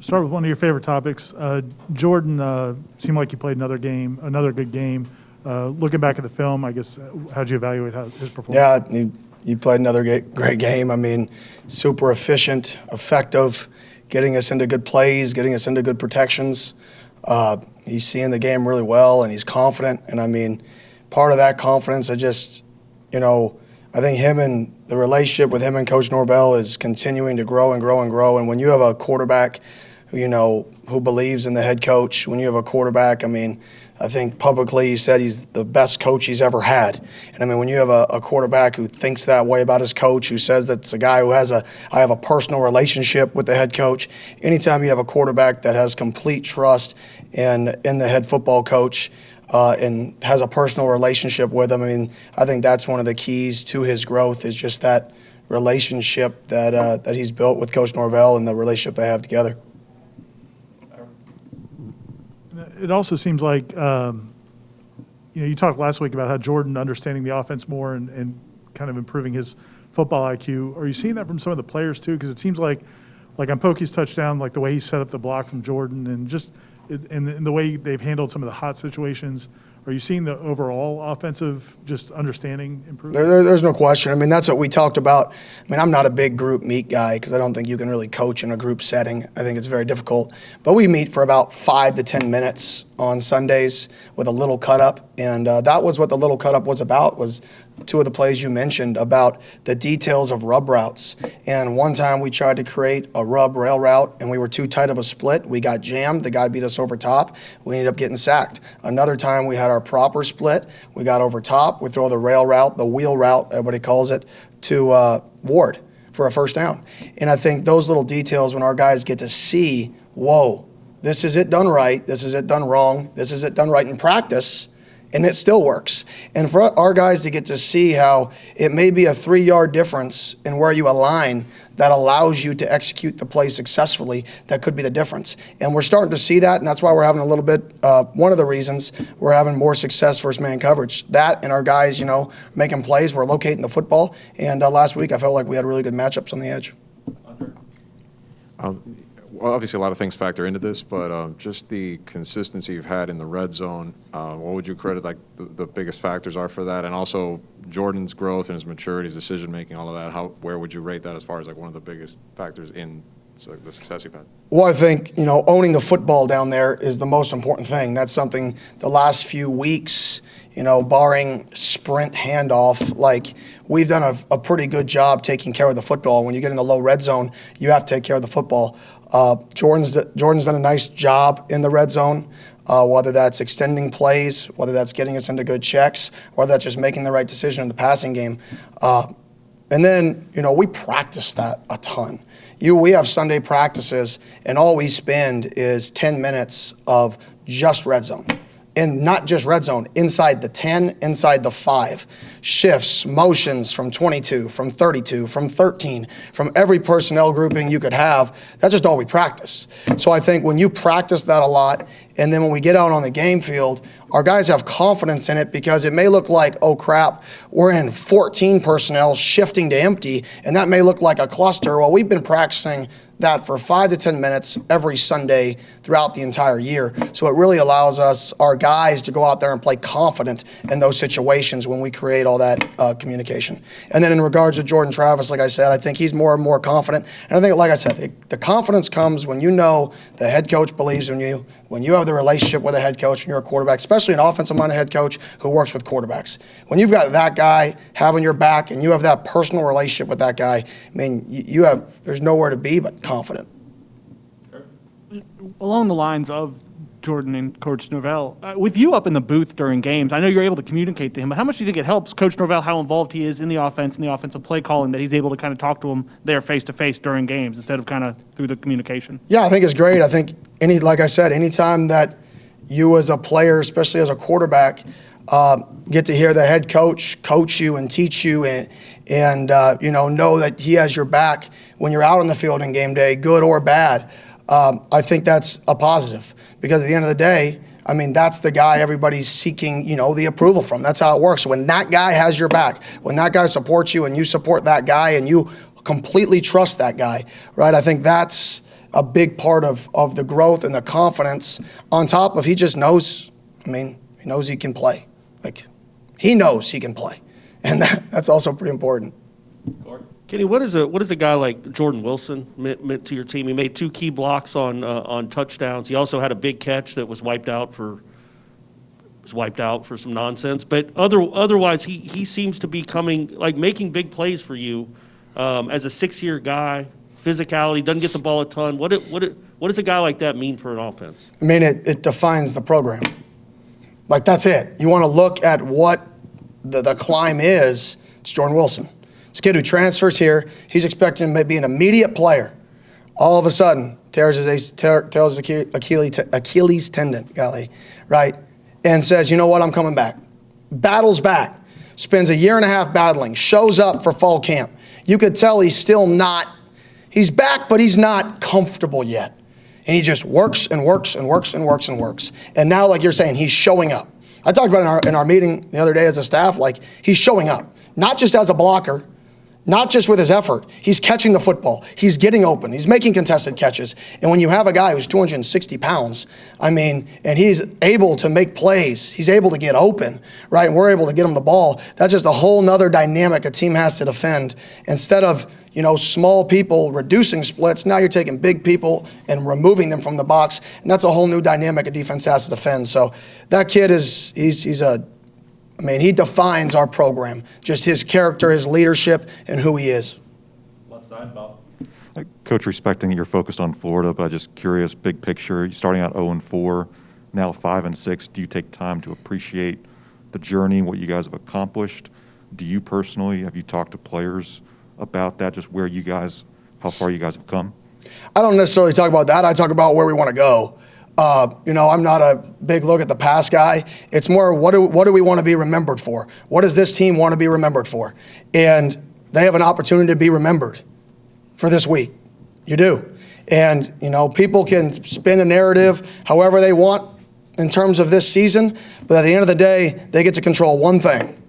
Start with one of your favorite topics. Jordan seemed like he played another good game. Looking back at the film, I guess, how'd you evaluate his performance? Yeah, he played another great game. I mean, super efficient, effective, getting us into good plays, getting us into good protections. He's seeing the game really well, and he's confident. And, I mean, part of that confidence, I think the relationship with him and Coach Norvell is continuing to grow and grow and grow. And when you have a quarterback, who believes in the head coach, when you have a quarterback, I mean, I think publicly he said he's the best coach he's ever had. And I mean, when you have a quarterback who thinks that way about his coach, who says that's a guy who I have a personal relationship with the head coach, anytime you have a quarterback that has complete trust in the head football coach and has a personal relationship with him, I mean, I think that's one of the keys to his growth is just that relationship that he's built with Coach Norvell and the relationship they have together. It also seems like, you talked last week about how Jordan understanding the offense more and kind of improving his football IQ. Are you seeing that from some of the players too? Because it seems like on Pokey's touchdown, like the way he set up the block from Jordan and just in the way they've handled some of the hot situations. Are you seeing the overall offensive just understanding improve? There's no question. I mean, that's what we talked about. I mean, I'm not a big group meet guy because I don't think you can really coach in a group setting. I think it's very difficult. But we meet for about 5 to 10 minutes on Sundays with a little cut-up. And that was what the little cut-up was about, was two of the plays you mentioned about the details of rub routes. And one time we tried to create a rub rail route, and we were too tight of a split. We got jammed. The guy beat us over top. We ended up getting sacked. Another time we had our proper split. We got over top. We throw the rail route, the wheel route, everybody calls it, to Ward for a first down. And I think those little details when our guys get to see, whoa, this is it done right, this is it done wrong, this is it done right in practice, and it still works. And for our guys to get to see how it may be a 3-yard difference in where you align that allows you to execute the play successfully, that could be the difference. And we're starting to see that, and that's why we're having a little bit, one of the reasons we're having more success versus man coverage. That and our guys, making plays, we're locating the football. And last week I felt like we had really good matchups on the edge. Well, obviously a lot of things factor into this, but just the consistency you've had in the red zone, what would you credit the biggest factors are for that? And also Jordan's growth and his maturity, his decision-making, all of that, where would you rate that as far as one of the biggest factors in the success you've had? Well, I think, owning the football down there is the most important thing. That's something the last few weeks, barring sprint handoff, we've done a pretty good job taking care of the football. When you get in the low red zone, you have to take care of the football. Jordan's done a nice job in the red zone, whether that's extending plays, whether that's getting us into good checks, whether that's just making the right decision in the passing game. And then, we practice that a ton. We have Sunday practices, and all we spend is 10 minutes of just red zone. And not just red zone, inside the 10, inside the 5. Shifts, motions from 22, from 32, from 13, from every personnel grouping you could have. That's just all we practice. So I think when you practice that a lot, and then when we get out on the game field, our guys have confidence in it because it may look like, oh crap, we're in 14 personnel shifting to empty, and that may look like a cluster. Well, we've been practicing that for 5 to 10 minutes every Sunday throughout the entire year. So it really allows our guys to go out there and play confident in those situations when we create all that communication. And then in regards to Jordan Travis, like I said, I think he's more and more confident. And I think, like I said, the confidence comes when the head coach believes in you, when you have the relationship with a head coach, when you're a quarterback, especially an offensive-minded head coach who works with quarterbacks. When you've got that guy having your back and you have that personal relationship with that guy, I mean, there's nowhere to be but confident. Along the lines of Jordan and Coach Norvell, with you up in the booth during games, I know you're able to communicate to him, but how much do you think it helps Coach Norvell how involved he is in the offense and the offensive play calling that he's able to kind of talk to him there face-to-face during games instead of kind of through the communication? Yeah, I think it's great. I think, like I said, anytime that you as a player, especially as a quarterback, get to hear the head coach you and teach you and know that he has your back when you're out on the field in game day, good or bad, I think that's a positive. Because at the end of the day, I mean, that's the guy everybody's seeking, the approval from. That's how it works. So when that guy has your back, when that guy supports you and you support that guy and you completely trust that guy, right? I think that's a big part of the growth and the confidence on top of he just knows, he knows he can play. Like, he knows he can play. And that's also pretty important. Kenny, what is a guy like Jordan Wilson meant to your team? He made 2 key blocks on touchdowns. He also had a big catch that was wiped out for some nonsense. But otherwise, he seems to be making big plays for you as a 6-year guy. Physicality, doesn't get the ball a ton. What does a guy like that mean for an offense? It defines the program. Like, that's it. You want to look at what the climb is. It's Jordan Wilson. This kid who transfers here, he's expecting to be an immediate player. All of a sudden, tears his Achilles tendon, right? And says, you know what, I'm coming back. Battles back. Spends a year and a half battling. Shows up for fall camp. You could tell he's back, but he's not comfortable yet. And he just works and works and works and works and works. And now, like you're saying, he's showing up. I talked about it in our meeting the other day as a staff, like, he's showing up. Not just as a blocker, not just with his effort. He's catching the football. He's getting open. He's making contested catches. And when you have a guy who's 260 pounds, and he's able to make plays, he's able to get open, right? And we're able to get him the ball. That's just a whole nother dynamic a team has to defend. Instead of, small people reducing splits, now you're taking big people and removing them from the box. And that's a whole new dynamic a defense has to defend. So that kid he defines our program, just his character, his leadership, and who he is. Left side, Bob. Coach, respecting that you're focused on Florida, but just curious, big picture, you're starting out 0-4, now 5-6. Do you take time to appreciate the journey, what you guys have accomplished? Do you personally, have you talked to players about that, just how far you guys have come? I don't necessarily talk about that. I talk about where we want to go. I'm not a big look at the past guy. It's more, what do we want to be remembered for? What does this team want to be remembered for? And they have an opportunity to be remembered for this week. You do. And, people can spin a narrative however they want in terms of this season, but at the end of the day, they get to control one thing,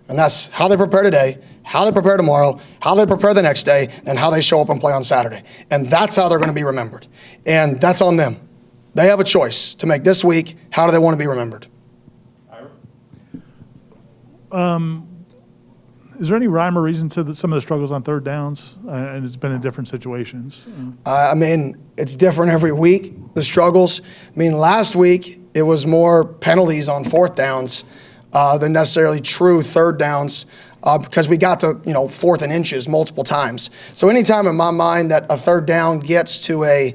and that's how they prepare today, how they prepare tomorrow, how they prepare the next day, and how they show up and play on Saturday. And that's how they're going to be remembered. And that's on them. They have a choice to make this week. How do they want to be remembered? Is there any rhyme or reason to some of the struggles on third downs? And it's been in different situations. It's different every week, the struggles. Last week, it was more penalties on fourth downs than necessarily true third downs because we got to, fourth and inches multiple times. So anytime in my mind that a third down gets to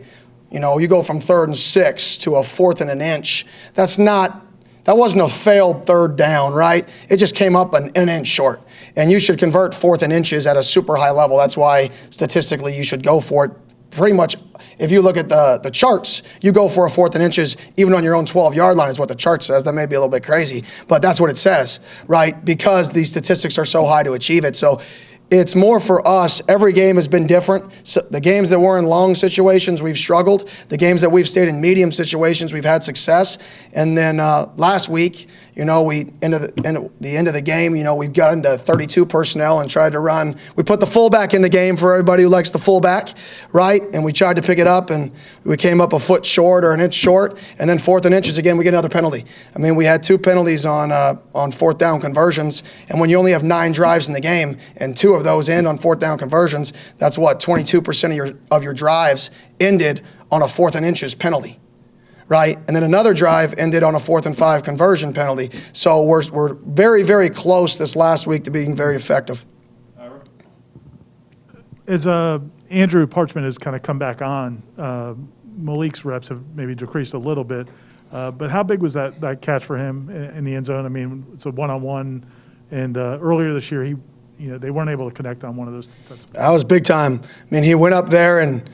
you go from 3rd and 6 to a 4th and an inch, that wasn't a failed third down, right? It just came up an inch short. And you should convert 4th and inches at a super high level. That's why statistically you should go for it. Pretty much, if you look at the charts, you go for a 4th and inches, even on your own 12-yard line is what the chart says. That may be a little bit crazy, but that's what it says, right? Because these statistics are so high to achieve it. So it's more for us. Every game has been different. So the games that were in long situations, we've struggled. The games that we've stayed in medium situations, we've had success. And then last week, we end of the game, we've got into 32 personnel and tried to run. We put the fullback in the game for everybody who likes the fullback, right? And we tried to pick it up, and we came up a foot short or an inch short. And then 4th and inches again, we get another penalty. We had 2 penalties on 4th down conversions. And when you only have 9 drives in the game, and 2 of those end on 4th down conversions, that's 22% of your drives ended on a 4th and inches penalty. Right? And then another drive ended on a 4th and 5 conversion penalty. So we're very, very close this last week to being very effective. As Andrew Parchment has kind of come back on, Malik's reps have maybe decreased a little bit. But how big was that catch for him in the end zone? It's a one-on-one. And earlier this year, they weren't able to connect on one of those touchdowns. That was big time. He went up there and,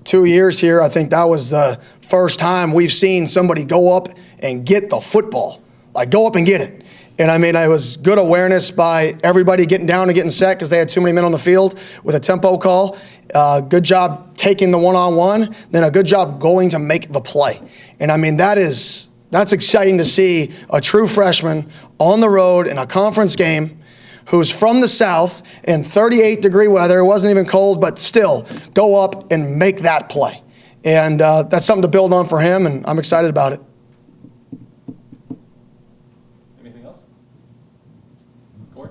2 years here, I think that was the first time we've seen somebody go up and get the football. Like, go up and get it. And it was good awareness by everybody getting down and getting set because they had too many men on the field with a tempo call. Good job taking the one-on-one, then a good job going to make the play. And that's exciting to see a true freshman on the road in a conference game who's from the South in 38-degree weather. It wasn't even cold, but still go up and make that play. And that's something to build on for him, and I'm excited about it. Anything else? Corey?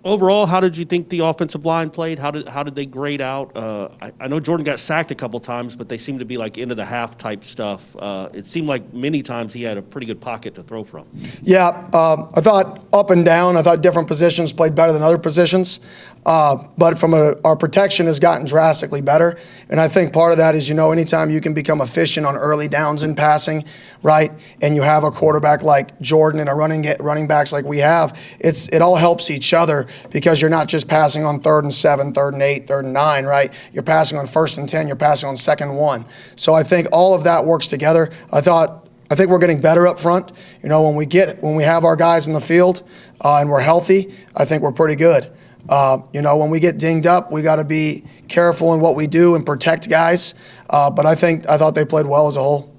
Overall, how did you think the offensive line played? How did they grade out? I know Jordan got sacked a couple times, but they seemed to be like end of the half type stuff. It seemed like many times he had a pretty good pocket to throw from. Yeah, I thought up and down. I thought different positions played better than other positions. But from our protection has gotten drastically better. And I think part of that is, anytime you can become efficient on early downs in passing, right, and you have a quarterback like Jordan and a running backs like we have, it all helps each other because you're not just passing on 3rd and 7, 3rd and 8, 3rd and 9, right? You're passing on 1st and 10. You're passing on 2nd and 1. So I think all of that works together. I think we're getting better up front. When we have our guys in the field and we're healthy, I think we're pretty good. When we get dinged up, we got to be careful in what we do and protect guys. But I thought they played well as a whole.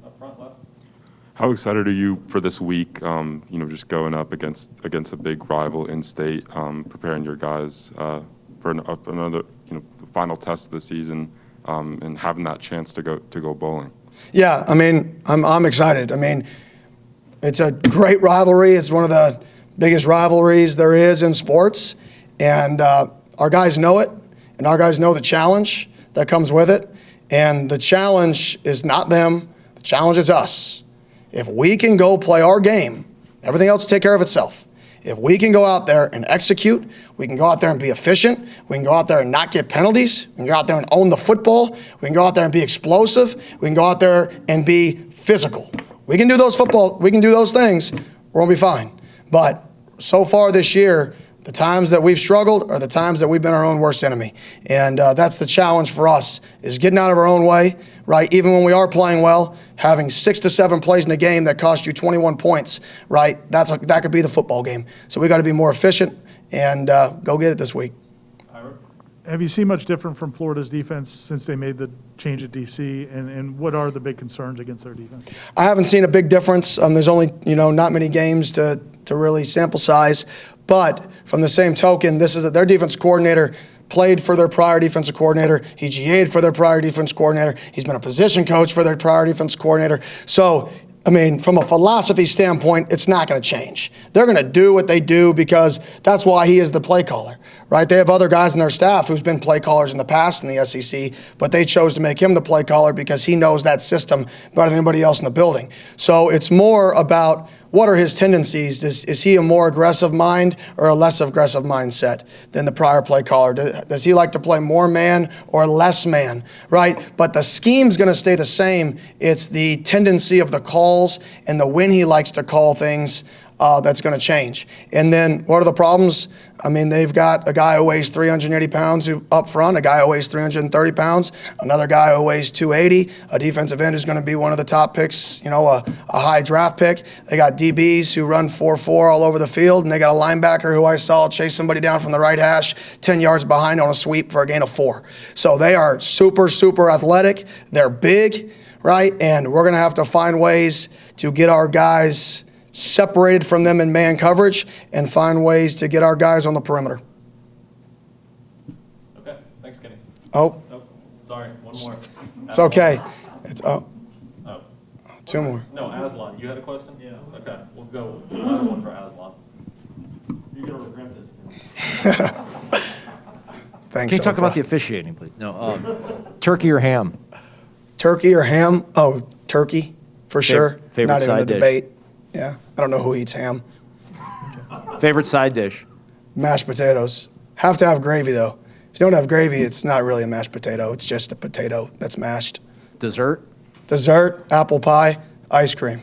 Up front left. How excited are you for this week? Just going up against a big rival in state, preparing your guys for another final test of the season, and having that chance to go bowling. Yeah, I'm excited. It's a great rivalry. It's one of the biggest rivalries there is in sports, and our guys know it, and our guys know the challenge that comes with it. And the challenge is not them. The challenge is us. If we can go play our game, everything else will take care of itself. If we can go out there and execute, we can go out there and be efficient, we can go out there and not get penalties, we can go out there and own the football, we can go out there and be explosive, we can go out there and be physical. We can do those things, we're going to be fine. But so far this year, the times that we've struggled are the times that we've been our own worst enemy. And that's the challenge for us, is getting out of our own way, right? Even when we are playing well, having 6 to 7 plays in a game that cost you 21 points, right? That could be the football game. So we got to be more efficient and go get it this week. Have you seen much different from Florida's defense since they made the change at DC, and what are the big concerns against their defense? I haven't seen a big difference. There's only, not many games to really sample size. But from the same token, their defense coordinator played for their prior defensive coordinator. He GA'd for their prior defense coordinator. He's been a position coach for their prior defense coordinator. So, from a philosophy standpoint, it's not going to change. They're going to do what they do because that's why he is the play caller, right? They have other guys in their staff who's been play callers in the past in the SEC, but they chose to make him the play caller because he knows that system better than anybody else in the building. So it's more about what are his tendencies? Is he a more aggressive mind or a less aggressive mindset than the prior play caller? Does he like to play more man or less man, right? But the scheme's going to stay the same. It's the tendency of the calls and the when he likes to call things that's going to change. And then what are the problems? They've got a guy who weighs 380 pounds up front, a guy who weighs 330 pounds, another guy who weighs 280, a defensive end who's going to be one of the top picks, a high draft pick. They got DBs who run 4.4 all over the field, and they got a linebacker who I saw chase somebody down from the right hash 10 yards behind on a sweep for a gain of 4. So they are super, super athletic. They're big, right? And we're going to have to find ways to get our guys separated from them in man coverage and find ways to get our guys on the perimeter. Okay, thanks, Kenny. Oh, Sorry, one more. it's okay. Oh, Two more. no, Aslan, you had a question? Yeah. Okay, we'll go last one for Aslan. You're gonna regret this. Thanks. Can you talk Oprah. about the officiating, please? No, turkey or ham? Turkey or ham? Oh, turkey, for sure. favorite Not even a side dish? debate. Yeah, I don't know who eats ham. Favorite side dish? Mashed potatoes. Have to have gravy, though. If you don't have gravy, it's not really a mashed potato. It's just a potato that's mashed. Dessert? Dessert, apple pie, ice cream.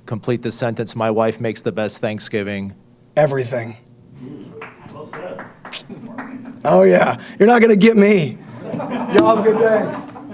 Complete the sentence. My wife makes the best Thanksgiving. Everything. Well said. Oh, yeah. You're not going to get me. Y'all have a good day.